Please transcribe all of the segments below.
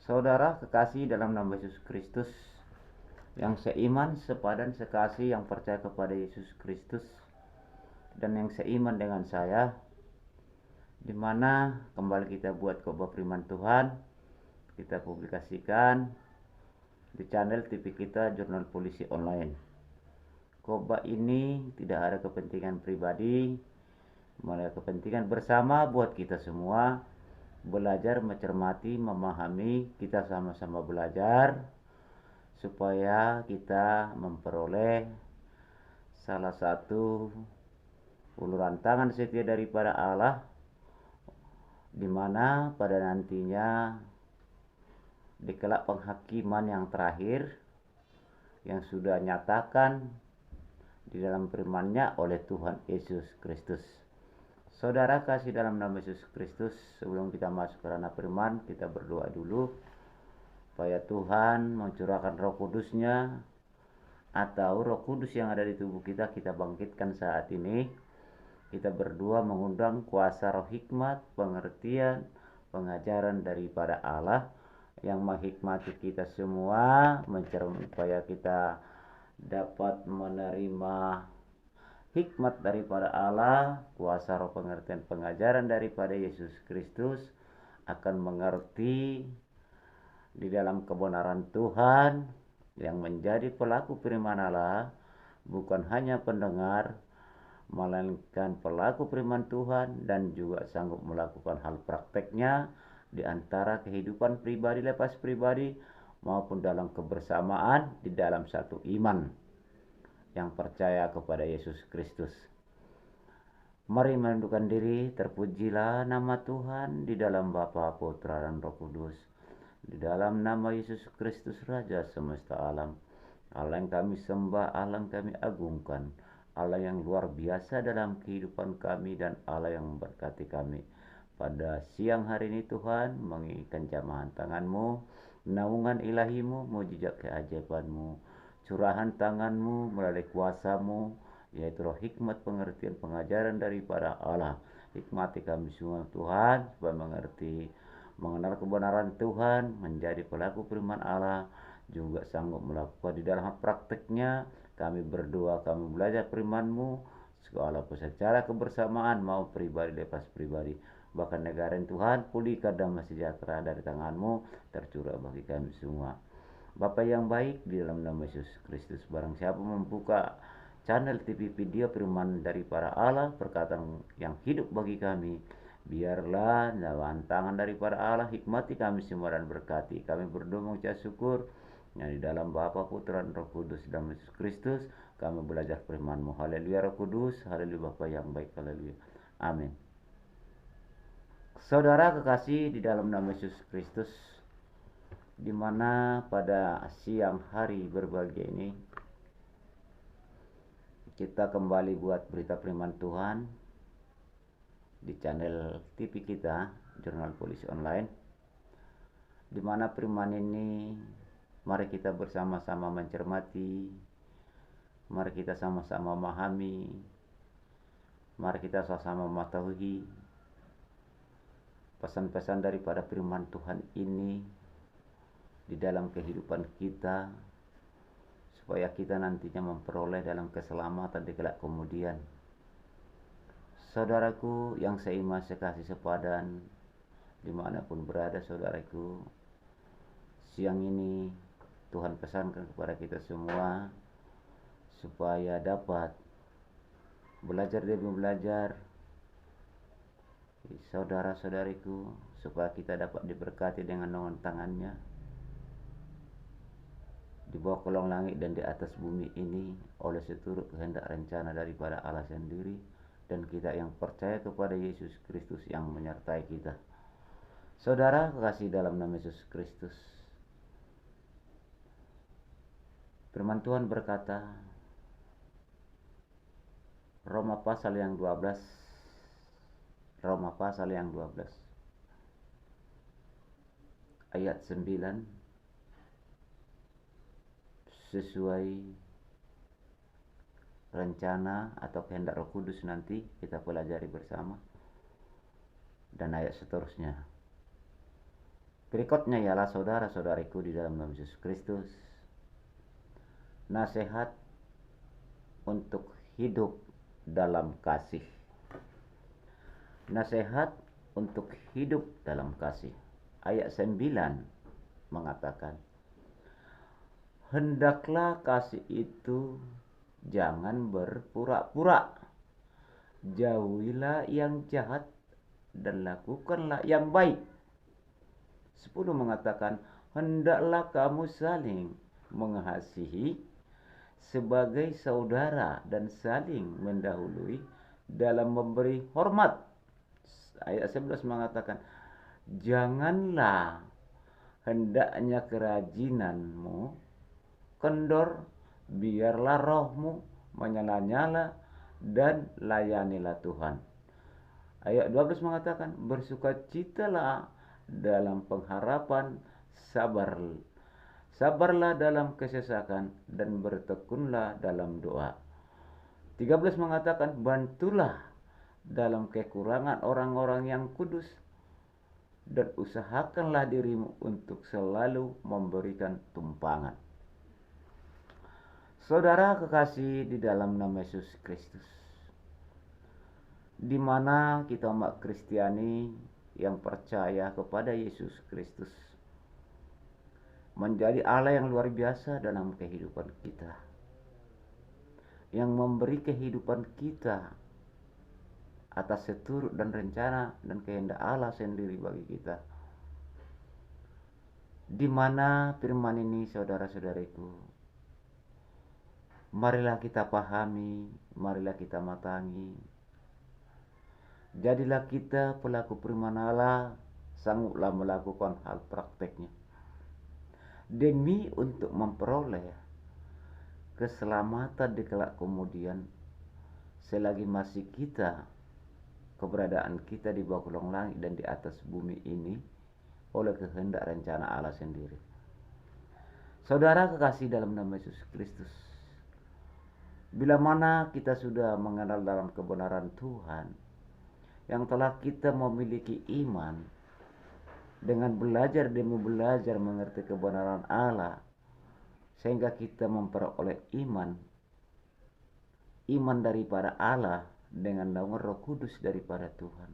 Saudara kekasih dalam nama Yesus Kristus, yang seiman, sepadan, sekasih, yang percaya kepada Yesus Kristus, dan yang seiman dengan saya, di mana kembali kita buat khotbah firman Tuhan, kita publikasikan di channel TV kita, Jurnal Polisi Online. Khotbah ini tidak ada kepentingan pribadi, malah kepentingan bersama buat kita semua, belajar, mencermati, memahami, kita sama-sama belajar supaya kita memperoleh salah satu uluran tangan setia daripada Allah, di mana pada nantinya di kelak penghakiman yang terakhir yang sudah nyatakan di dalam firman-Nya oleh Tuhan Yesus Kristus. Saudara kasih dalam nama Yesus Kristus, sebelum kita masuk ke ranah firman, kita berdoa dulu supaya Tuhan mencurahkan Roh Kudus-Nya, atau Roh Kudus yang ada di tubuh kita bangkitkan saat ini. Kita berdua mengundang kuasa roh hikmat, pengertian, pengajaran daripada Allah yang menghikmati kita semua, supaya kita dapat menerima hikmat daripada Allah, kuasa roh pengertian pengajaran daripada Yesus Kristus, akan mengerti di dalam kebenaran Tuhan, yang menjadi pelaku firman Allah, bukan hanya pendengar, melainkan pelaku firman Tuhan, dan juga sanggup melakukan hal prakteknya di antara kehidupan pribadi lepas pribadi maupun dalam kebersamaan di dalam satu iman yang percaya kepada Yesus Kristus. Mari menundukkan diri, terpujilah nama Tuhan di dalam Bapa, Putra, dan Roh Kudus. Di dalam nama Yesus Kristus, Raja semesta alam, Allah yang kami sembah, Allah yang kami agungkan, Allah yang luar biasa dalam kehidupan kami, dan Allah yang memberkati kami. Pada siang hari ini Tuhan, menginginkan jamahan tangan-Mu, naungan ilahi-Mu, mujizat keajaiban-Mu, curahan tangan-Mu melalui kuasa-Mu, yaitu roh hikmat, pengertian, pengajaran daripada Allah. Hikmati kami semua Tuhan, supaya mengerti, mengenal kebenaran Tuhan, menjadi pelaku firman Allah, juga sanggup melakukan di dalam prakteknya. Kami berdoa, kami belajar firman-Mu, segala secara kebersamaan mau pribadi lepas pribadi, bahkan negara Tuhan, pulihkan damai sejahtera dari tangan-Mu tercurah bagi kami semua. Bapa yang baik, di dalam nama Yesus Kristus, barang siapa membuka channel TV video firman daripada Allah, perkataan yang hidup bagi kami, biarlah nyawan tangan daripada Allah hikmati kami semua dan berkati. Kami berdoa mengucap syukur yang di dalam Bapa, Putra, dan Roh Kudus, dalam Yesus Kristus kami belajar firman-Mu. Haleluya Roh Kudus, haleluya Bapa yang baik, haleluya. Amin. Saudara kekasih di dalam nama Yesus Kristus, di mana pada siang hari berbahagia ini kita kembali buat berita firman Tuhan di channel TV kita, Jurnal Polisi Online, di mana firman ini mari kita bersama-sama mencermati, mari kita sama-sama memahami, mari kita sama-sama mengetahui pesan-pesan daripada firman Tuhan ini di dalam kehidupan kita, supaya kita nantinya memperoleh dalam keselamatan di kelak kemudian. Saudaraku yang seiman, sekasih, sepadan, dimanapun berada saudaraku, siang ini Tuhan pesankan kepada kita semua supaya dapat belajar demi belajar, saudara-saudariku, supaya kita dapat diberkati dengan naungan tangan-Nya di bawah kolong langit dan di atas bumi ini, oleh seturut kehendak rencana daripada Allah sendiri, dan kita yang percaya kepada Yesus Kristus yang menyertai kita. Saudara kekasih dalam nama Yesus Kristus, firman Tuhan berkata, Roma pasal yang 12, ayat 9, sesuai rencana atau kehendak Roh Kudus nanti kita pelajari bersama, dan ayat seterusnya. Berikutnya ialah saudara-saudariku di dalam nama Yesus Kristus, nasihat untuk hidup dalam kasih. Nasihat untuk hidup dalam kasih. Ayat 9 mengatakan, hendaklah kasih itu jangan berpura-pura. Jauhilah yang jahat dan lakukanlah yang baik. 10 mengatakan, hendaklah kamu saling mengasihi sebagai saudara dan saling mendahului dalam memberi hormat. Ayat 11 mengatakan, janganlah hendaknya kerajinanmu kendor, biarlah rohmu menyala-nyala dan layanilah Tuhan. Ayat 12 mengatakan, bersukacitalah dalam pengharapan, sabarlah dalam kesesakan, dan bertekunlah dalam doa. 13 mengatakan, bantulah dalam kekurangan orang-orang yang kudus, dan usahakanlah dirimu untuk selalu memberikan tumpangan. Saudara kekasih di dalam nama Yesus Kristus, di mana kita umat Kristiani yang percaya kepada Yesus Kristus menjadi Allah yang luar biasa dalam kehidupan kita, yang memberi kehidupan kita atas seturut dan rencana dan kehendak Allah sendiri bagi kita. Di mana firman ini, saudara-saudariku, marilah kita pahami, marilah kita matangi. Jadilah kita pelaku firman Allah, sangguplah melakukan hal prakteknya, demi untuk memperoleh keselamatan di kelak kemudian, selagi masih keberadaan kita di bawah kolong langit dan di atas bumi ini oleh kehendak rencana Allah sendiri. Saudara kekasih dalam nama Yesus Kristus, bila mana kita sudah mengenal dalam kebenaran Tuhan, yang telah kita memiliki iman, dengan belajar demi belajar mengerti kebenaran Allah, sehingga kita memperoleh iman daripada Allah dengan naungan Roh Kudus daripada Tuhan.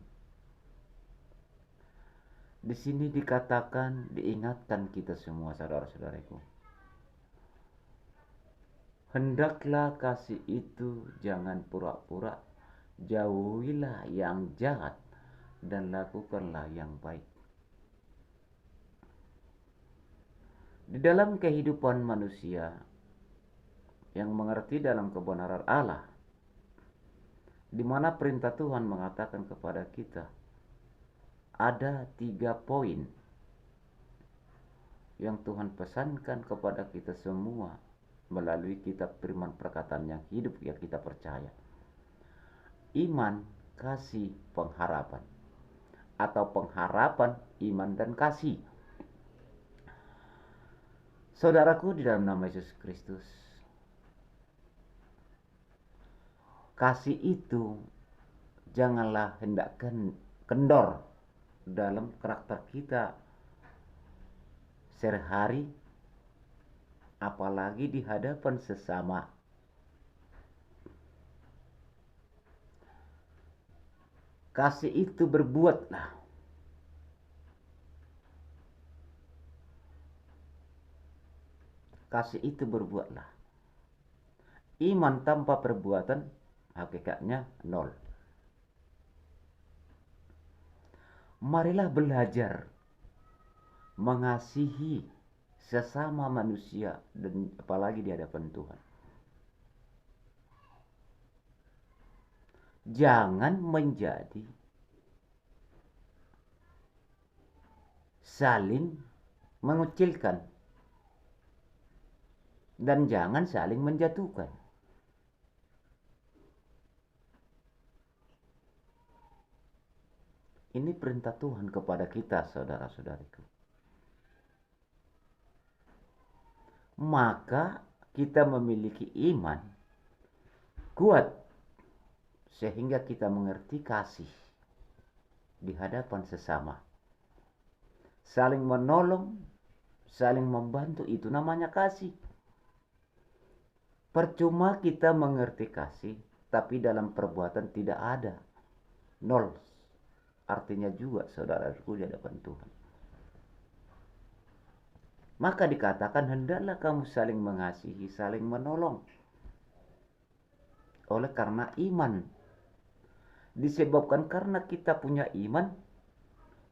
Di sini dikatakan, diingatkan kita semua, saudara-saudariku, hendaklah kasih itu jangan pura-pura, jauhilah yang jahat dan lakukanlah yang baik. Di dalam kehidupan manusia yang mengerti dalam kebenaran Allah, di mana perintah Tuhan mengatakan kepada kita, ada 3 poin yang Tuhan pesankan kepada kita semua melalui kitab firman perkataan yang hidup yang kita percaya. Iman, kasih, pengharapan, atau pengharapan, iman, dan kasih. Saudaraku di dalam nama Yesus Kristus, kasih itu janganlah hendak kendor dalam karakter kita sehari-hari, apalagi di hadapan sesama. Kasih itu berbuatlah. Kasih itu berbuatlah. Iman tanpa perbuatan hakikatnya nol. Marilah belajar mengasihi sesama manusia, dan apalagi di hadapan Tuhan. Jangan menjadi saling mengucilkan, dan jangan saling menjatuhkan. Ini perintah Tuhan kepada kita, saudara-saudariku. Maka kita memiliki iman kuat sehingga kita mengerti kasih di hadapan sesama. saling menolong, saling membantu, itu namanya kasih. Percuma kita mengerti kasih, tapi dalam perbuatan tidak ada. Nol. Artinya juga saudaraku di hadapan Tuhan. Maka dikatakan hendaklah kamu saling mengasihi, saling menolong. Oleh karena iman. Disebabkan karena kita punya iman,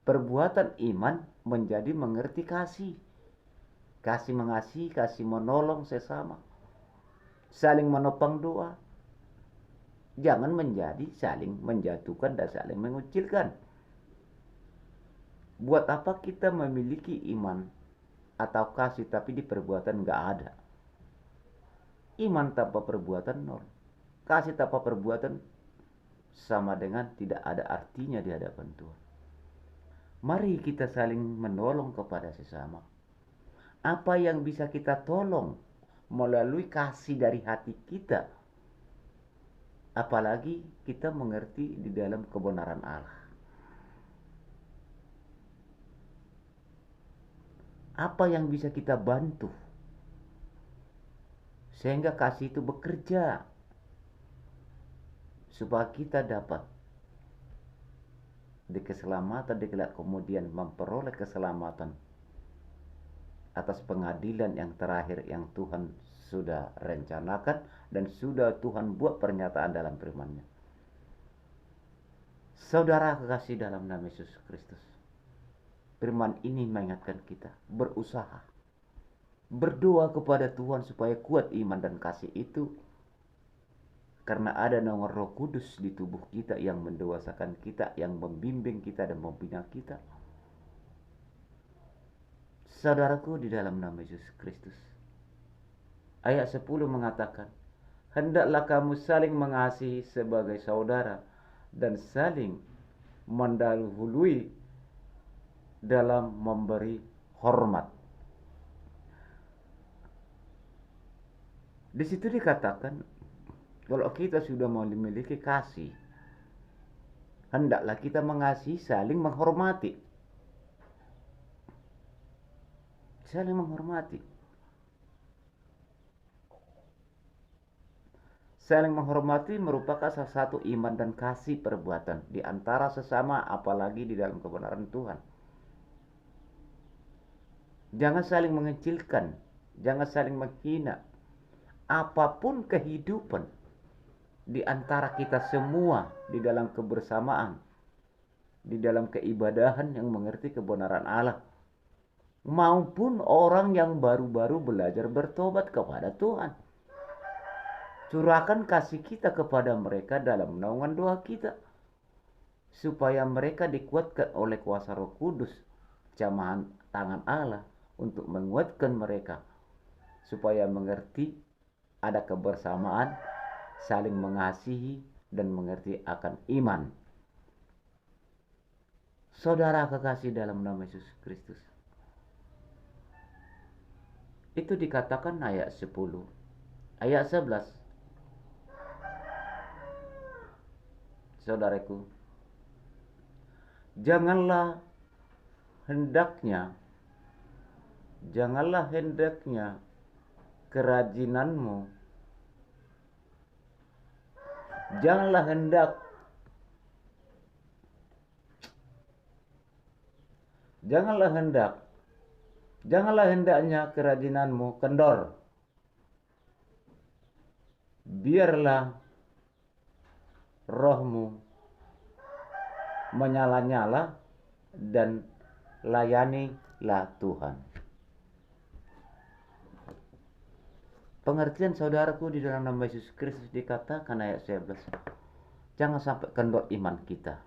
perbuatan iman menjadi mengerti kasih. Kasih mengasihi, kasih menolong sesama. Saling menopang doa. Jangan menjadi saling menjatuhkan dan saling mengucilkan. Buat apa kita memiliki iman atau kasih tapi di perbuatan nggak ada? Iman tanpa perbuatan nol. Kasih tanpa perbuatan sama dengan tidak ada artinya di hadapan Tuhan. Mari kita saling menolong kepada sesama. Apa yang bisa kita tolong melalui kasih dari hati kita, apalagi kita mengerti di dalam kebenaran Allah. Apa yang bisa kita bantu sehingga kasih itu bekerja supaya kita dapat di keselamatan di kelak kemudian memperoleh keselamatan atas pengadilan yang terakhir yang Tuhan sudah rencanakan dan sudah Tuhan buat pernyataan dalam firman-Nya. Saudara kekasih dalam nama Yesus Kristus, firman ini mengingatkan kita berusaha, berdoa kepada Tuhan supaya kuat iman dan kasih itu, karena ada nomor Roh Kudus di tubuh kita yang mendewasakan kita, yang membimbing kita dan membina kita. Saudaraku di dalam nama Yesus Kristus, ayat 10 mengatakan, hendaklah kamu saling mengasihi sebagai saudara dan saling mendahului dalam memberi hormat. Di situ dikatakan, kalau kita sudah memiliki kasih, hendaklah kita mengasihi, saling menghormati. Saling menghormati. Saling menghormati merupakan salah satu iman dan kasih perbuatan di antara sesama, apalagi di dalam kebenaran Tuhan. Jangan saling mengecilkan, jangan saling menghina. Apapun kehidupan di antara kita semua di dalam kebersamaan, di dalam keibadahan yang mengerti kebenaran Allah, maupun orang yang baru-baru belajar bertobat kepada Tuhan. Curahkan kasih kita kepada mereka dalam naungan doa kita, supaya mereka dikuatkan oleh kuasa Roh Kudus, jamahan tangan Allah untuk menguatkan mereka, supaya mengerti ada kebersamaan, saling mengasihi dan mengerti akan iman. Saudara kekasih dalam nama Yesus Kristus, itu dikatakan ayat 10. Ayat 11. Saudaraku, janganlah hendaknya kerajinanmu, janganlah hendaknya kerajinanmu kendor. Biarlah rohmu menyala-nyala dan layanilah Tuhan. Pengertian saudaraku di dalam nama Yesus Kristus dikatakan ayat 11. Jangan sampai kendor iman kita.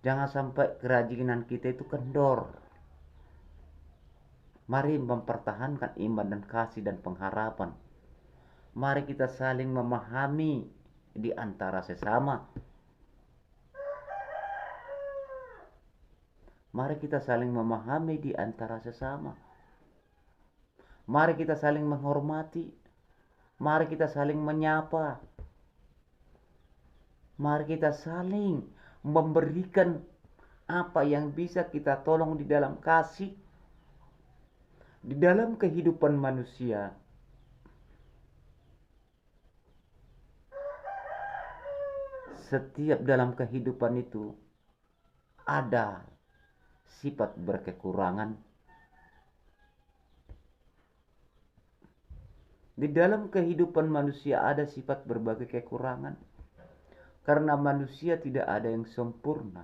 Jangan sampai kerajinan kita itu kendor. Mari mempertahankan iman dan kasih dan pengharapan. Mari kita saling memahami di antara sesama. Mari kita saling memahami di antara sesama. Mari kita saling menghormati. Mari kita saling menyapa. Mari kita saling memberikan Apa yang bisa kita tolong di dalam kasih, di dalam kehidupan manusia. Setiap dalam kehidupan itu ada sifat berkekurangan. Di dalam kehidupan manusia ada sifat berbagai kekurangan. Karena manusia tidak ada yang sempurna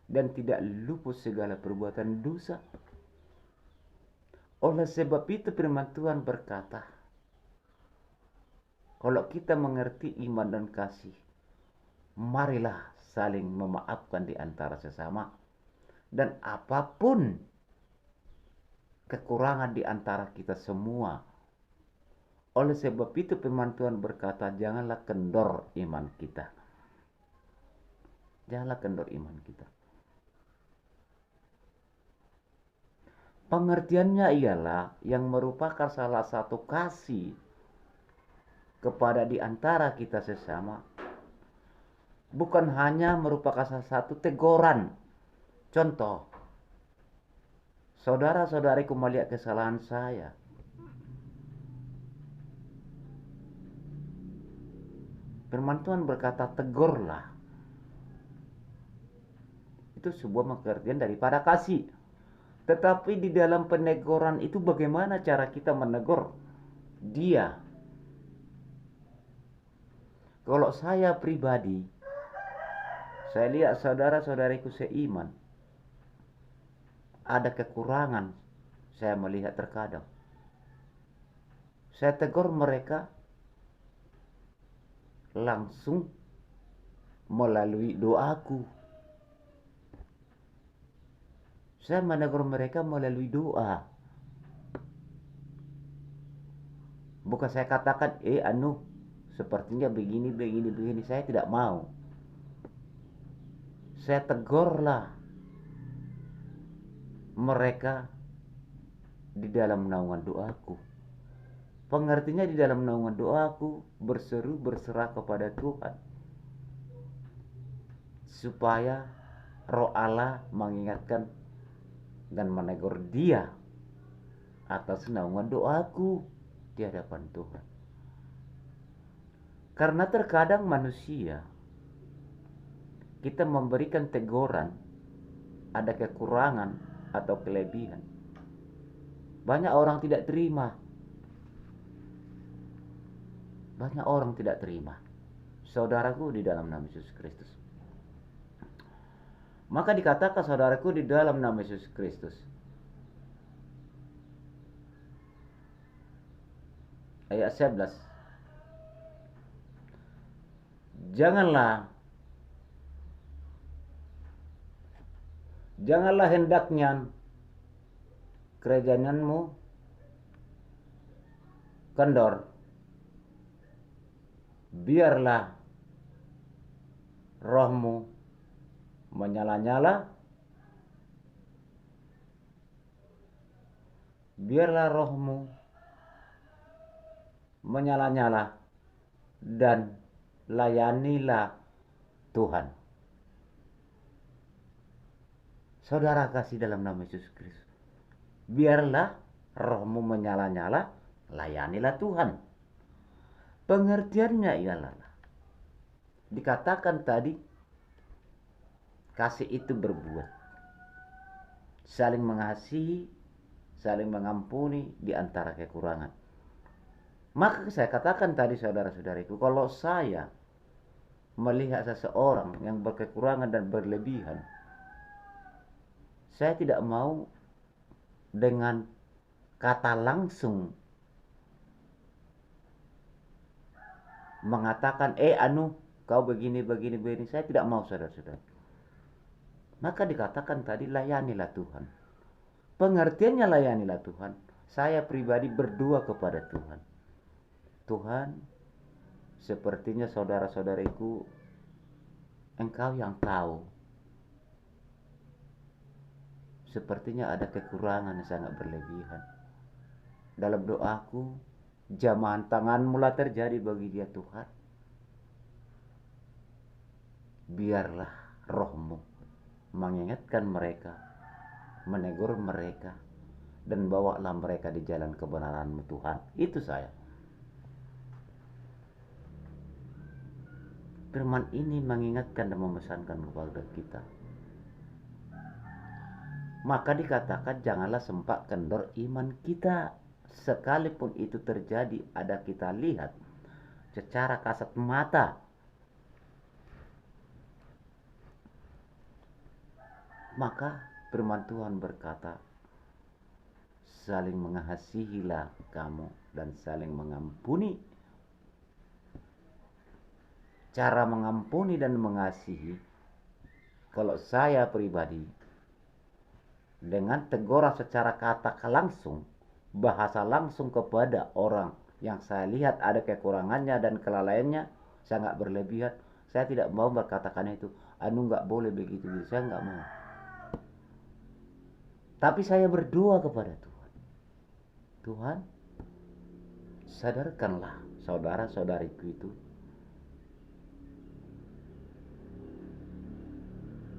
dan tidak luput segala perbuatan dosa. Oleh sebab itu firman Tuhan berkata, kalau kita mengerti iman dan kasih, marilah saling memaafkan di antara sesama. Dan apapun kekurangan di antara kita semua, oleh sebab itu firman Tuhan berkata, janganlah kendor iman kita. Janganlah kendor iman kita. Pengertiannya ialah yang merupakan salah satu kasih kepada di antara kita sesama. Bukan hanya merupakan salah satu teguran. Contoh, saudara-saudariku melihat kesalahan saya, firman Tuhan berkata, tegurlah. Itu sebuah pengertian daripada kasih. Tetapi di dalam peneguran itu bagaimana cara kita menegur dia? Kalau saya pribadi, saya lihat saudara-saudariku seiman, ada kekurangan, saya melihat terkadang. Saya tegur mereka langsung melalui doaku. Saya menegur mereka melalui doa. Bukan saya katakan, sepertinya begini. Saya tidak mau. Saya tegurlah mereka di dalam naungan doaku. Pengertinya di dalam naungan doaku berseru berserah kepada Tuhan, supaya Roh Allah mengingatkan dan menegur dia atas naungan doaku di hadapan Tuhan. Karena terkadang manusia, kita memberikan teguran, ada kekurangan atau kelebihan, banyak orang tidak terima. Banyak orang tidak terima. Saudaraku di dalam nama Yesus Kristus. Maka dikatakan saudaraku di dalam nama Yesus Kristus. Ayat 11. Janganlah hendaknya kerajaanmu kendor. Biarlah rohmu menyala-nyala. Biarlah rohmu menyala-nyala dan layanilah Tuhan. Saudara kasih dalam nama Yesus Kristus, biarlah rohmu menyala-nyala, layanilah Tuhan. Pengertiannya ialah, dikatakan tadi, kasih itu berbuat, saling mengasihi, saling mengampuni di antara kekurangan. Maka saya katakan tadi saudara-saudariku, kalau saya melihat seseorang yang berkekurangan dan berlebihan, saya tidak mau dengan kata langsung mengatakan, kau begini. Saya tidak mau, saudara-saudara. Maka dikatakan tadi, layanilah Tuhan. Pengertiannya layanilah Tuhan. Saya pribadi berdoa kepada Tuhan. Tuhan, sepertinya saudara-saudariku, Engkau yang tahu. Sepertinya ada kekurangan yang sangat berlebihan. Dalam doaku, jamahan tangan-Mu lah terjadi bagi dia Tuhan. Biarlah roh-Mu mengingatkan mereka, menegur mereka, dan bawalah mereka di jalan kebenaran-Mu Tuhan. Itu saya. Firman ini mengingatkan dan memesankan kepada kita. Maka dikatakan janganlah sempat kendor iman kita. Sekalipun itu terjadi, ada kita lihat secara kasat mata. Maka firman Tuhan berkata, saling mengasihilah kamu dan saling mengampuni. Cara mengampuni dan mengasihi, kalau saya pribadi, dengan teguran secara kata langsung, bahasa langsung kepada orang yang saya lihat ada kekurangannya dan kelalaiannya, saya nggak berlebihan. Saya tidak mau berkatakan itu, anu nggak boleh begitu, saya nggak mau. Tapi saya berdoa kepada Tuhan. Tuhan, sadarkanlah saudara-saudariku itu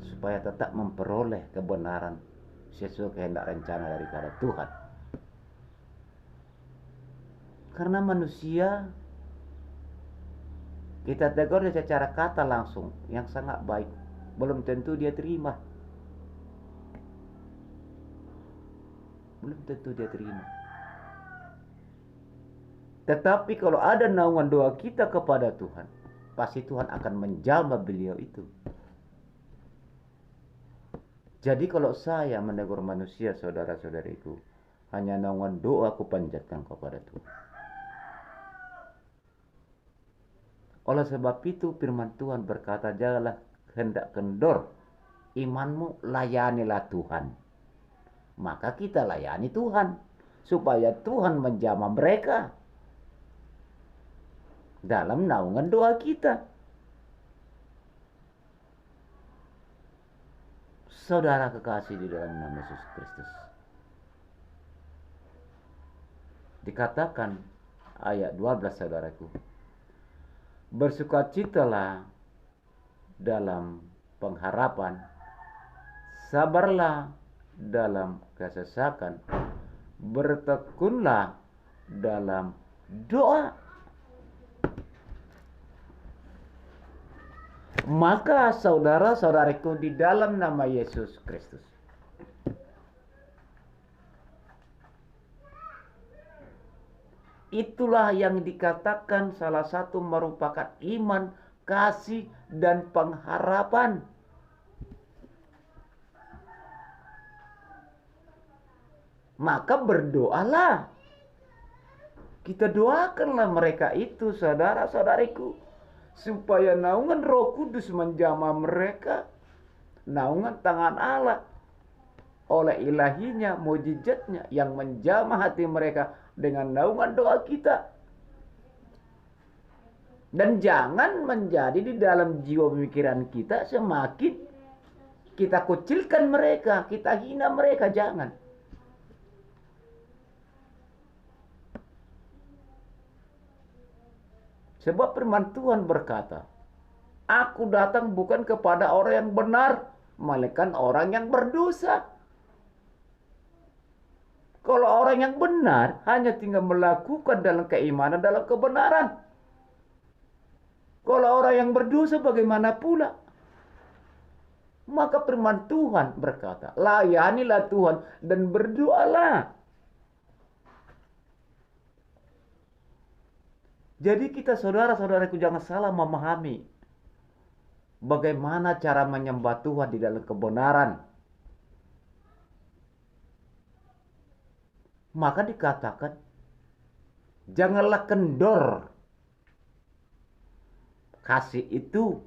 supaya tetap memperoleh kebenaran sesuai kehendak rencana daripada Tuhan. Karena manusia kita tegur secara kata langsung yang sangat baik, belum tentu dia terima. Belum tentu dia terima. Tetapi kalau ada naungan doa kita kepada Tuhan, pasti Tuhan akan menjamah beliau itu. Jadi kalau saya menegur manusia, saudara-saudariku, hanya naungan doa aku panjatkan kepada Tuhan. Oleh sebab itu firman Tuhan berkata, janganlah hendak kendor imanmu, layanilah Tuhan. Maka kita layani Tuhan, supaya Tuhan menjamah mereka dalam naungan doa kita. Saudara kekasih di dalam nama Yesus Kristus, dikatakan ayat 12, saudaraku, bersukacitalah dalam pengharapan, sabarlah dalam kesesakan, bertekunlah dalam doa. Maka saudara-saudariku di dalam nama Yesus Kristus, itulah yang dikatakan salah satu merupakan iman, kasih, dan pengharapan. Maka berdoalah. Kita doakanlah mereka itu, saudara-saudariku, supaya naungan Roh Kudus menjamah mereka, naungan tangan Allah oleh ilahinya, mujizatnya yang menjamah hati mereka dengan naungan doa kita. Dan jangan menjadi di dalam jiwa pemikiran kita semakin kita kucilkan mereka, kita hina mereka, jangan. Sebab firman Tuhan berkata, aku datang bukan kepada orang yang benar, melainkan orang yang berdosa. Kalau orang yang benar hanya tinggal melakukan dalam keimanan, dalam kebenaran. Kalau orang yang berdosa bagaimana pula? Maka firman Tuhan berkata, layanilah Tuhan dan berdoalah. Jadi kita saudara-saudaraku jangan salah memahami bagaimana cara menyembah Tuhan di dalam kebenaran. Maka dikatakan, janganlah kendor. Kasih itu,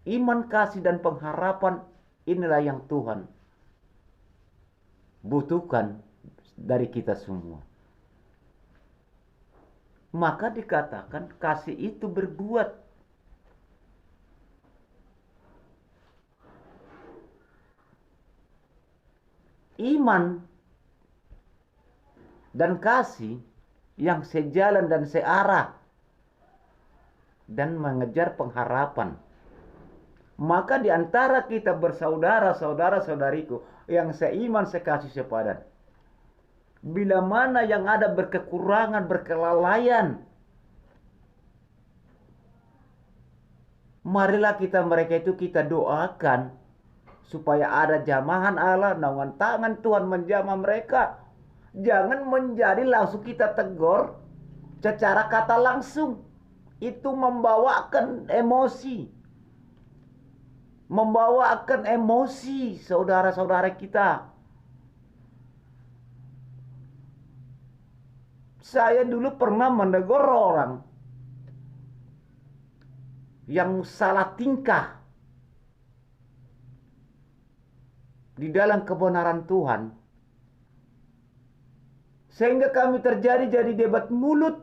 iman, kasih, dan pengharapan, inilah yang Tuhan butuhkan dari kita semua. Maka dikatakan kasih itu berbuat. Iman dan kasih yang sejalan dan searah dan mengejar pengharapan. Maka di antara kita bersaudara, saudara-saudariku yang seiman, sekasih, sepadan, bila mana yang ada berkekurangan, berkelalaian, marilah mereka itu kita doakan supaya ada jamahan Allah, naungan tangan Tuhan menjamah mereka. Jangan menjadi langsung kita tegur secara kata langsung. Itu membawakan emosi. Membawakan emosi saudara-saudara kita. Saya dulu pernah menegur orang yang salah tingkah di dalam kebenaran Tuhan, sehingga kami jadi debat mulut.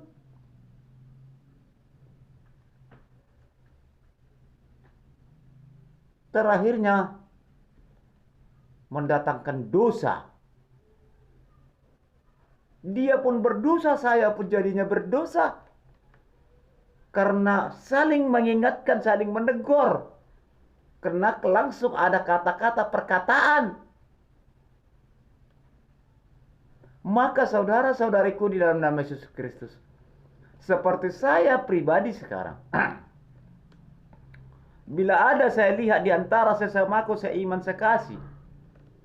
Terakhirnya mendatangkan dosa. Dia pun berdosa, saya pun jadinya berdosa. Karena saling mengingatkan, saling menegur. Karena langsung ada kata-kata perkataan. Maka saudara-saudariku di dalam nama Yesus Kristus, seperti saya pribadi sekarang, bila ada saya lihat di antara sesamaku seiman, sekasih,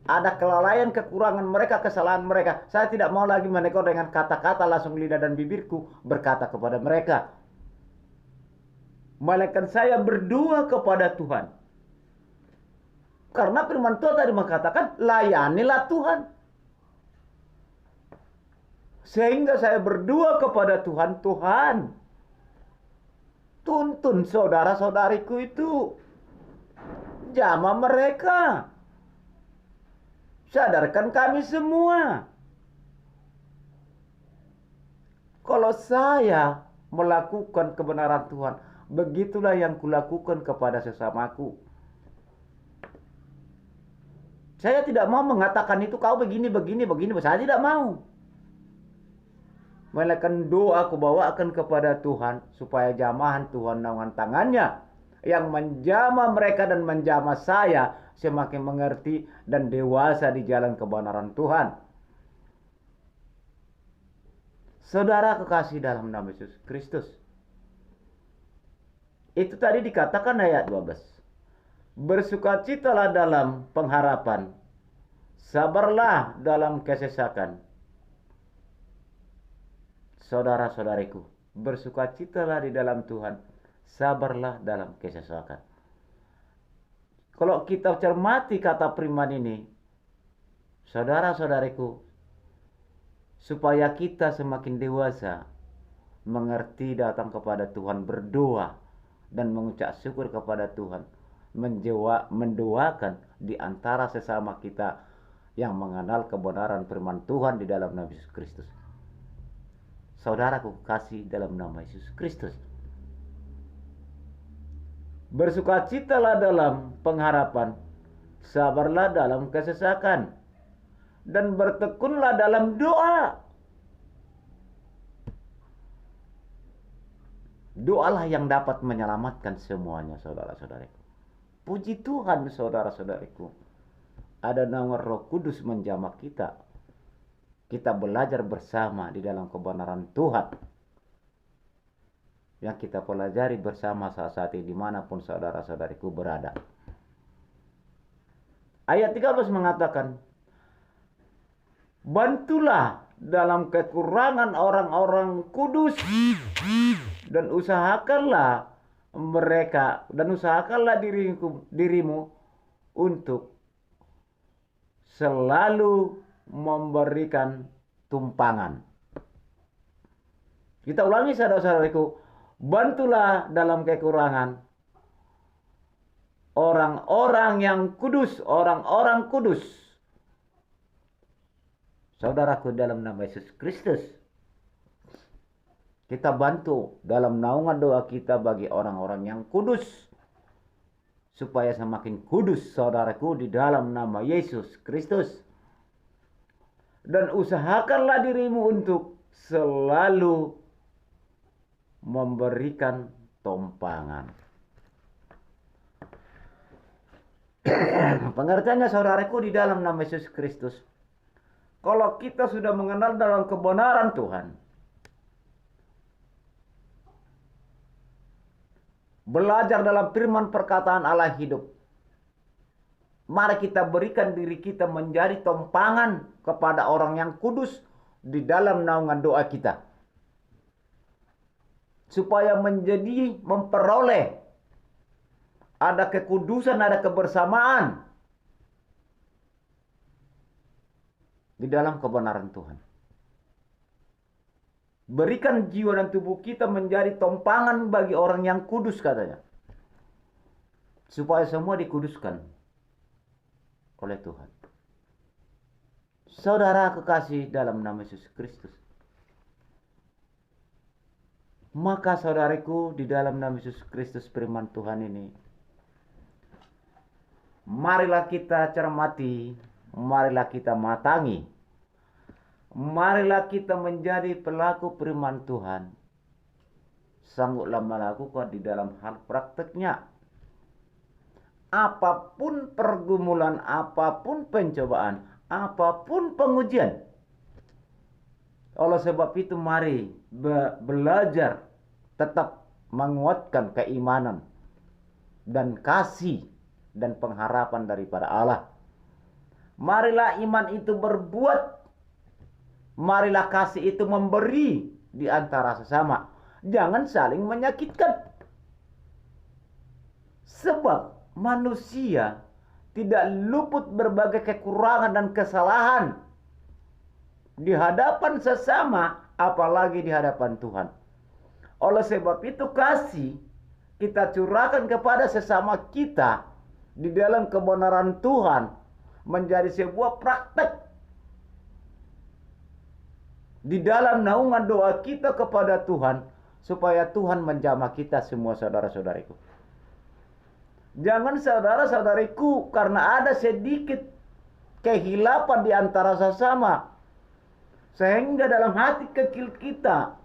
ada kelalaian, kekurangan mereka, kesalahan mereka, saya tidak mau lagi menegur dengan kata-kata langsung lidah dan bibirku berkata kepada mereka. Melainkan saya berdoa kepada Tuhan. Karena firman Tuhan tadi mengatakan, layanilah Tuhan. Sehingga saya berdoa kepada Tuhan, Tuhan, tuntun saudara-saudariku itu, jamah mereka, sadarkan kami semua. Kalau saya melakukan kebenaran Tuhan, begitulah yang kulakukan kepada sesamaku. Saya tidak mau mengatakan itu kau begini. Saya tidak mau. Melainkan doa aku bawakan kepada Tuhan supaya jamahan Tuhan naungan tangannya yang menjamah mereka dan menjamah saya semakin mengerti dan dewasa di jalan kebenaran Tuhan. Saudara kekasih dalam nama Yesus Kristus, itu tadi dikatakan ayat 12. Bersukacitalah dalam pengharapan, sabarlah dalam kesesakan. Saudara-saudariku, bersukacitalah di dalam Tuhan, sabarlah dalam kesesakan. Kalau kita cermati kata firman ini, saudara-saudariku, supaya kita semakin dewasa, mengerti datang kepada Tuhan, berdoa dan mengucap syukur kepada Tuhan, mendoakan di antara sesama kita yang mengenal kebenaran firman Tuhan di dalam nama Yesus Kristus. Saudaraku kasih dalam nama Yesus Kristus, bersukacitalah dalam pengharapan, sabarlah dalam kesesakan, dan bertekunlah dalam doa. Doalah yang dapat menyelamatkan semuanya, saudara-saudariku. Puji Tuhan, saudara-saudariku. Ada nama Roh Kudus menjamah kita. Kita belajar bersama di dalam kebenaran Tuhan. Yang kita pelajari bersama saat ini dimanapun saudara-saudariku berada. Ayat 13 mengatakan, bantulah dalam kekurangan orang-orang kudus dan usahakanlah dirimu untuk selalu memberikan tumpangan. Kita ulangi saudara-saudariku, bantulah dalam kekurangan orang-orang yang kudus, orang-orang kudus. Saudaraku dalam nama Yesus Kristus, kita bantu dalam naungan doa kita bagi orang-orang yang kudus, supaya semakin kudus saudaraku di dalam nama Yesus Kristus. Dan usahakanlah dirimu untuk selalu memberikan tumpangan. Pengertiannya saudaraku di dalam nama Yesus Kristus. Kalau kita sudah mengenal dalam kebenaran Tuhan, belajar dalam firman perkataan Allah hidup, mari kita berikan diri kita menjadi tumpangan kepada orang yang kudus di dalam naungan doa kita. Supaya memperoleh ada kekudusan, ada kebersamaan di dalam kebenaran Tuhan. Berikan jiwa dan tubuh kita menjadi tumpangan bagi orang yang kudus katanya. Supaya semua dikuduskan oleh Tuhan. Saudara kekasih dalam nama Yesus Kristus. Maka saudariku di dalam nama Yesus Kristus firman Tuhan ini, marilah kita cermati, marilah kita matangi, marilah kita menjadi pelaku firman Tuhan, sangguplah melakukan di dalam hal prakteknya. Apapun pergumulan, apapun pencobaan, apapun pengujian. Oleh sebab itu mari belajar tetap menguatkan keimanan dan kasih dan pengharapan daripada Allah. Marilah iman itu berbuat, marilah kasih itu memberi di antara sesama. Jangan saling menyakitkan. Sebab manusia tidak luput berbagai kekurangan dan kesalahan di hadapan sesama, apalagi di hadapan Tuhan. Oleh sebab itu kasih kita curahkan kepada sesama kita di dalam kebenaran Tuhan menjadi sebuah praktek di dalam naungan doa kita kepada Tuhan, supaya Tuhan menjamah kita semua saudara-saudariku. Jangan saudara-saudariku karena ada sedikit kehilapan di antara sesama, sehingga dalam hati kecil kita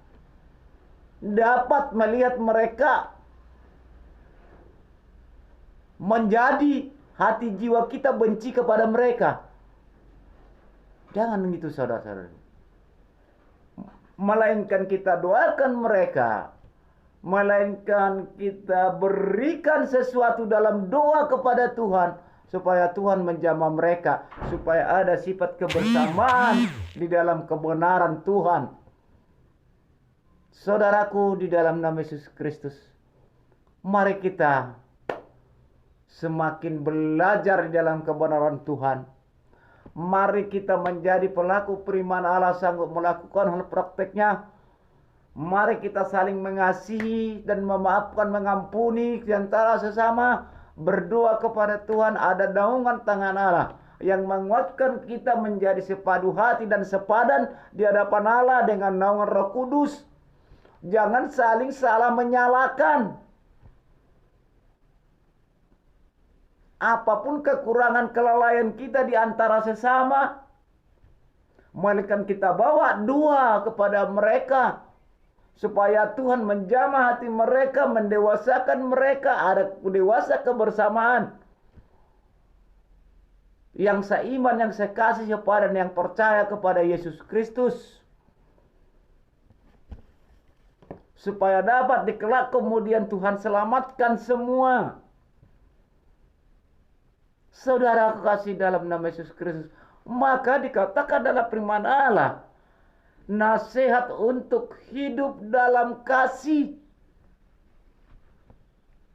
dapat melihat mereka menjadi hati jiwa kita benci kepada mereka. Jangan begitu saudara-saudara. Melainkan kita doakan mereka, melainkan kita berikan sesuatu dalam doa kepada Tuhan, supaya Tuhan menjamah mereka, supaya ada sifat kebersamaan di dalam kebenaran Tuhan. Saudaraku di dalam nama Yesus Kristus, mari kita semakin belajar di dalam kebenaran Tuhan. Mari kita menjadi pelaku firman Allah, sanggup melakukan hal prakteknya. Mari kita saling mengasihi dan memaafkan, mengampuni di antara sesama. Berdoa kepada Tuhan, ada naungan tangan Allah yang menguatkan kita menjadi sepadu hati dan sepadan di hadapan Allah dengan naungan Roh Kudus. Jangan saling salah menyalahkan. Apapun kekurangan kelalaian kita di antara sesama, melainkan kita bawa doa kepada mereka, supaya Tuhan menjamah hati mereka, mendewasakan mereka, ada dewasa kebersamaan. Yang seiman, yang sekasih kepada dan yang percaya kepada Yesus Kristus. Supaya dapat dikelak kemudian Tuhan selamatkan semua. Saudara kekasih dalam nama Yesus Kristus. Maka dikatakan dalam firman Allah, nasihat untuk hidup dalam kasih,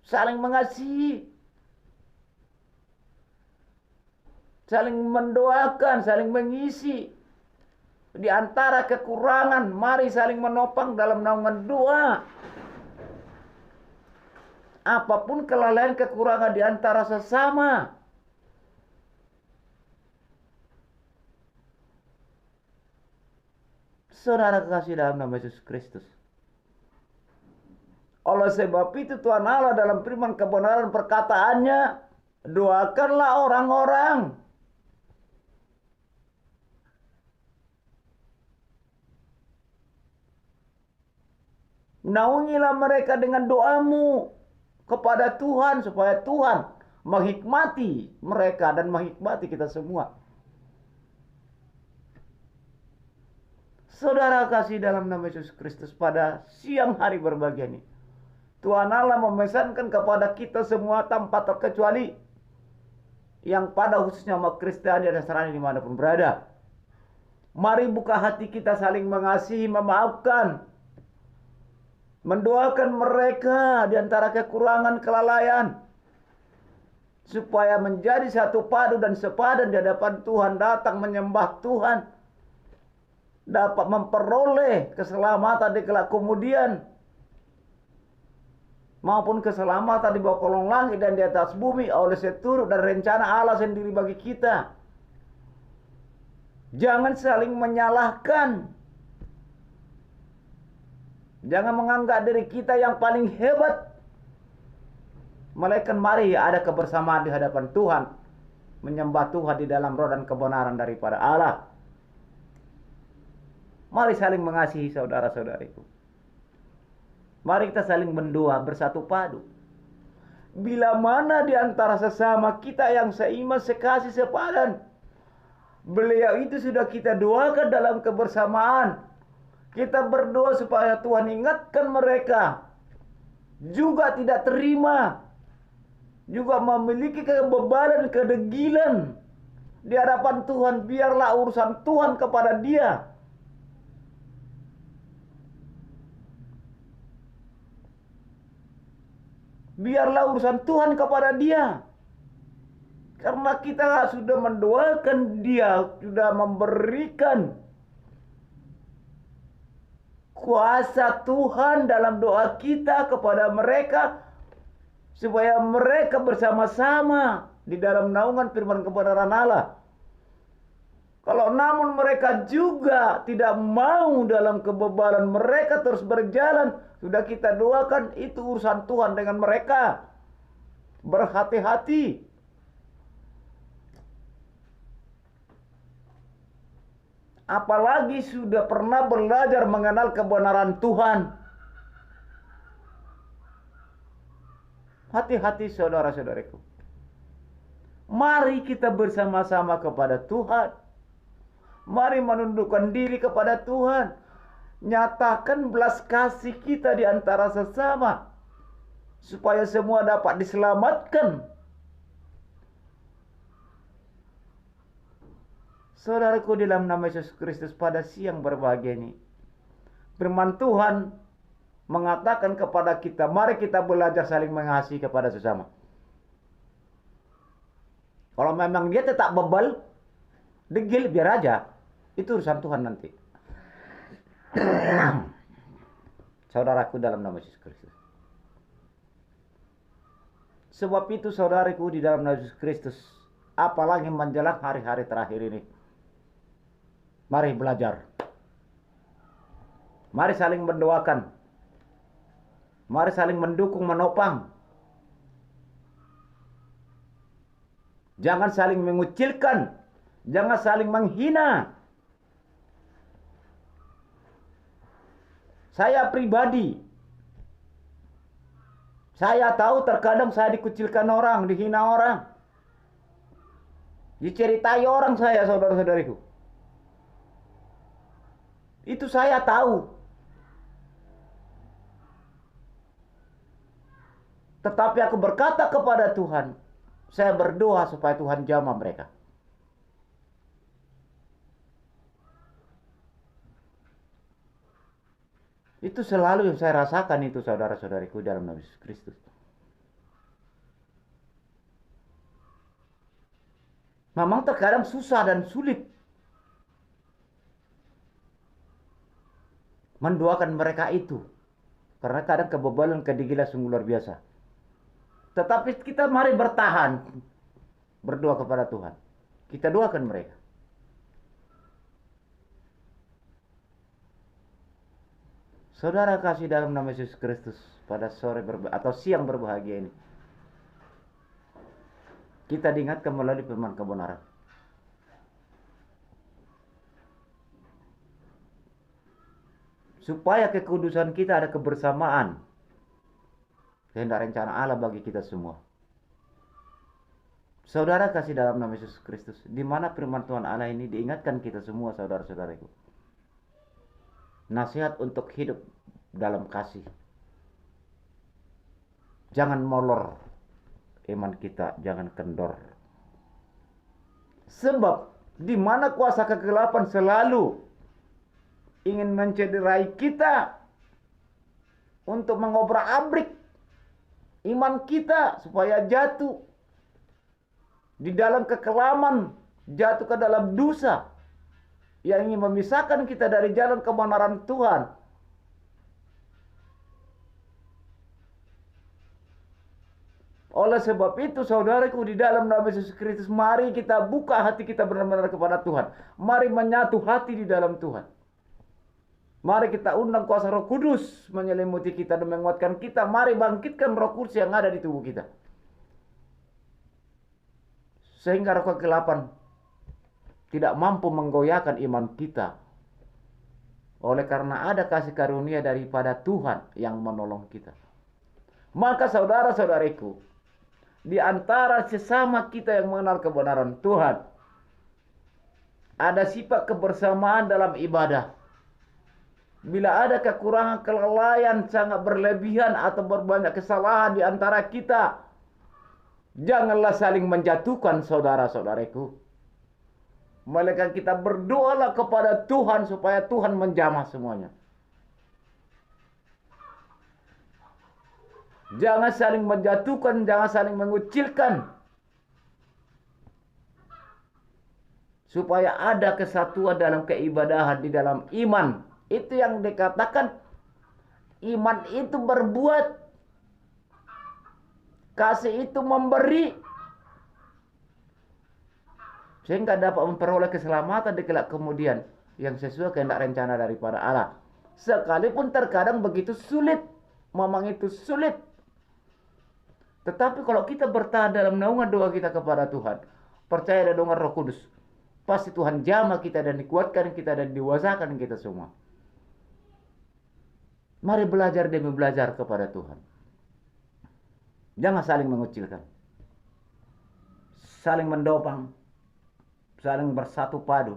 saling mengasihi, saling mendoakan, saling mengisi di antara kekurangan. Mari saling menopang dalam naungan doa. Apapun kelalaian kekurangan di antara sesama, saudara kekasih dalam nama Yesus Kristus. Oleh sebab itu Tuhan Allah dalam firman kebenaran perkataannya, doakanlah orang-orang. Naungilah mereka dengan doamu kepada Tuhan, supaya Tuhan menghikmati mereka dan menghikmati kita semua. Saudara kasih dalam nama Yesus Kristus, pada siang hari berbahagia ini, Tuhan Allah memesankan kepada kita semua tanpa terkecuali, yang pada khususnya umat Kristen dan Nasrani dimanapun berada, mari buka hati kita saling mengasihi, memaafkan, mendoakan mereka di antara kekurangan, kelalaian, supaya menjadi satu padu dan sepadan di hadapan Tuhan, datang menyembah Tuhan, dapat memperoleh keselamatan di kelak kemudian, maupun keselamatan di bawah kolong langit dan di atas bumi oleh seturut dan rencana Allah sendiri bagi kita. Jangan saling menyalahkan. Jangan menganggap diri kita yang paling hebat. Melainkan mari ada kebersamaan di hadapan Tuhan, menyembah Tuhan di dalam roh dan kebenaran daripada Allah. Mari saling mengasihi saudara-saudariku. Mari kita saling mendoa bersatu padu. Bila mana di antara sesama kita yang seiman, sekasih, sepadan, beliau itu sudah kita doakan dalam kebersamaan. Kita berdoa supaya Tuhan ingatkan mereka, juga tidak terima, juga memiliki kebebalan, kedegilan di hadapan Tuhan. Biarlah urusan Tuhan kepada dia. Biarlah urusan Tuhan kepada dia. Karena kita sudah mendoakan dia, sudah memberikan kuasa Tuhan dalam doa kita kepada mereka, supaya mereka bersama-sama di dalam naungan firman kebenaran Allah. Kalau namun mereka juga tidak mau dalam kebebalan mereka terus berjalan, sudah kita doakan, itu urusan Tuhan dengan mereka. Berhati-hati. Apalagi sudah pernah belajar mengenal kebenaran Tuhan. Hati-hati saudara-saudariku. Mari kita bersama-sama kepada Tuhan. Mari menundukkan diri kepada Tuhan. Nyatakan belas kasih kita di antara sesama, supaya semua dapat diselamatkan. Saudaraku, dalam nama Yesus Kristus, pada siang berbahagia ini, firman Tuhan mengatakan kepada kita, mari kita belajar saling mengasihi kepada sesama. Kalau memang dia tetap bebal, degil, biar aja. Itu urusan Tuhan nanti. Saudaraku, dalam nama Yesus Kristus. Sebab itu saudaraku, di dalam nama Yesus Kristus, apalagi menjelang hari-hari terakhir ini, mari belajar. Mari saling mendoakan. Mari saling mendukung, menopang. Jangan saling mengucilkan. Jangan saling menghina. Saya pribadi, saya tahu terkadang saya dikucilkan orang, dihina orang, diceritai orang saya, saudara-saudariku. Itu saya tahu. Tetapi aku berkata kepada Tuhan, saya berdoa supaya Tuhan jamah mereka. Itu selalu yang saya rasakan itu, saudara-saudariku, dalam nama Yesus Kristus. Memang terkadang susah dan sulit mendoakan mereka itu, karena kadang kebebalan, kedegilan sungguh luar biasa. Tetapi kita mari bertahan, berdoa kepada Tuhan. Kita doakan mereka. Saudara kasih dalam nama Yesus Kristus, pada sore atau siang berbahagia ini, kita diingatkan melalui firman kebenaran. Supaya kekudusan kita ada kebersamaan kehendak rencana Allah bagi kita semua. Saudara kasih dalam nama Yesus Kristus, di mana firman Tuhan Allah ini diingatkan kita semua saudara-saudaraku. Nasihat untuk hidup dalam kasih. Jangan molor iman kita, jangan kendor. Sebab di mana kuasa kegelapan selalu ingin mencederai kita untuk mengobrak-abrik iman kita supaya jatuh di dalam kekelaman, jatuh ke dalam dosa yang ingin memisahkan kita dari jalan kebenaran Tuhan. Oleh sebab itu, saudaraku, di dalam nama Yesus Kristus, mari kita buka hati kita benar-benar kepada Tuhan. Mari menyatu hati di dalam Tuhan. Mari kita undang kuasa Roh Kudus menyelimuti kita dan menguatkan kita. Mari bangkitkan Roh Kudus yang ada di tubuh kita, sehingga roh kegelapan tidak mampu menggoyahkan iman kita. Oleh karena ada kasih karunia daripada Tuhan yang menolong kita. Maka saudara-saudariku, di antara sesama kita yang mengenal kebenaran Tuhan, ada sifat kebersamaan dalam ibadah. Bila ada kekurangan, kelalaian sangat berlebihan atau berbanyak kesalahan di antara kita, janganlah saling menjatuhkan saudara-saudariku. Melainkan kita berdoalah kepada Tuhan supaya Tuhan menjamah semuanya. Jangan saling menjatuhkan, jangan saling mengucilkan. Supaya ada kesatuan dalam keibadahan, di dalam iman. Itu yang dikatakan iman itu berbuat. Kasih itu memberi, sehingga dapat memperoleh keselamatan di kelak kemudian yang sesuai kehendak rencana daripada Allah. Sekalipun terkadang begitu sulit, memang itu sulit. Tetapi kalau kita bertahan dalam naungan doa kita kepada Tuhan, percaya dengan Roh Kudus, pasti Tuhan jamah kita dan dikuatkan kita dan dewaskan kita semua. Mari belajar demi belajar kepada Tuhan. Jangan saling mengucilkan, saling mendopang, saling bersatu padu,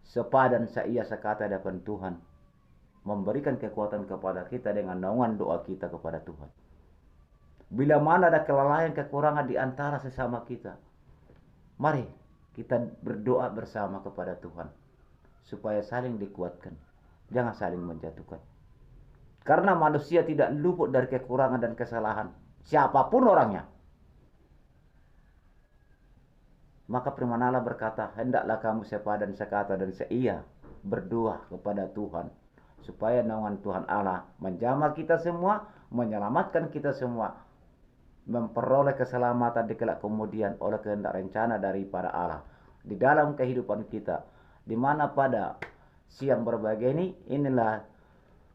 sepadan seia sekata hadapan Tuhan, memberikan kekuatan kepada kita dengan naungan doa kita kepada Tuhan. Bila mana ada kelalaian, kekurangan di antara sesama kita, mari kita berdoa bersama kepada Tuhan supaya saling dikuatkan, jangan saling menjatuhkan. Karena manusia tidak luput dari kekurangan dan kesalahan, siapapun orangnya. Maka firman Allah berkata, hendaklah kamu sepadan sekata dan seia berdoa kepada Tuhan, supaya naungan Tuhan Allah menjamah kita semua, menyelamatkan kita semua, memperoleh keselamatan di kelak kemudian oleh kehendak rencana daripada Allah di dalam kehidupan kita. Di mana pada siang berbahagia ini, inilah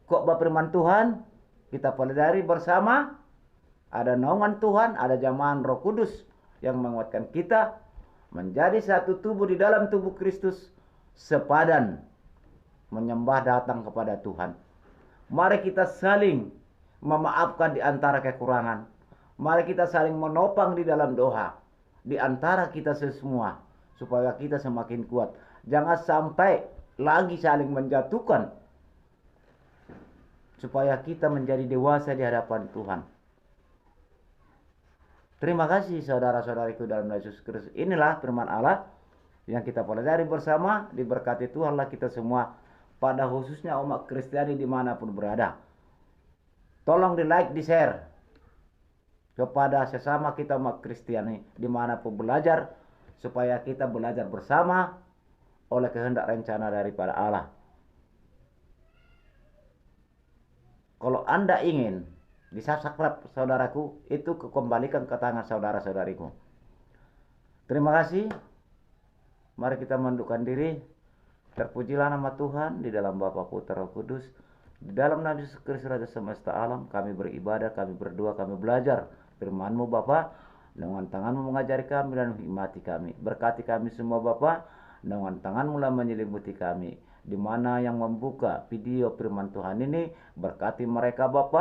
khotbah firman Tuhan, kita pelajari bersama. Ada naungan Tuhan, ada jamahan Roh Kudus yang menguatkan kita menjadi satu tubuh di dalam tubuh Kristus, sepadan menyembah datang kepada Tuhan. Mari kita saling memaafkan di antara kekurangan. Mari kita saling menopang di dalam doa di antara kita semua, supaya kita semakin kuat. Jangan sampai lagi saling menjatuhkan, supaya kita menjadi dewasa di hadapan Tuhan. Terima kasih saudara-saudariku dalam Yesus Kristus. Inilah firman Allah yang kita pelajari bersama. Diberkati Tuhanlah kita semua, pada khususnya umat Kristiani dimanapun berada. Tolong di like, di share kepada sesama kita umat Kristiani dimanapun belajar, supaya kita belajar bersama oleh kehendak rencana daripada Allah. Kalau Anda ingin di-subscribe saudaraku, itu kembalikan ke tangan saudara-saudariku. Terima kasih. Mari kita mundurkan diri. Terpujilah nama Tuhan di dalam Bapa, Putra, Roh Kudus. Di dalam nama Yesus Kristus Raja semesta alam, kami beribadah, kami berdoa, kami belajar firman-Mu Bapa. Dengan tangan-Mu mengajari kami dan menghikmati kami. Berkati kami semua Bapa. Dengan tangan-Mu lah menyelimuti kami. Di mana yang membuka video firman Tuhan ini, berkati mereka Bapa.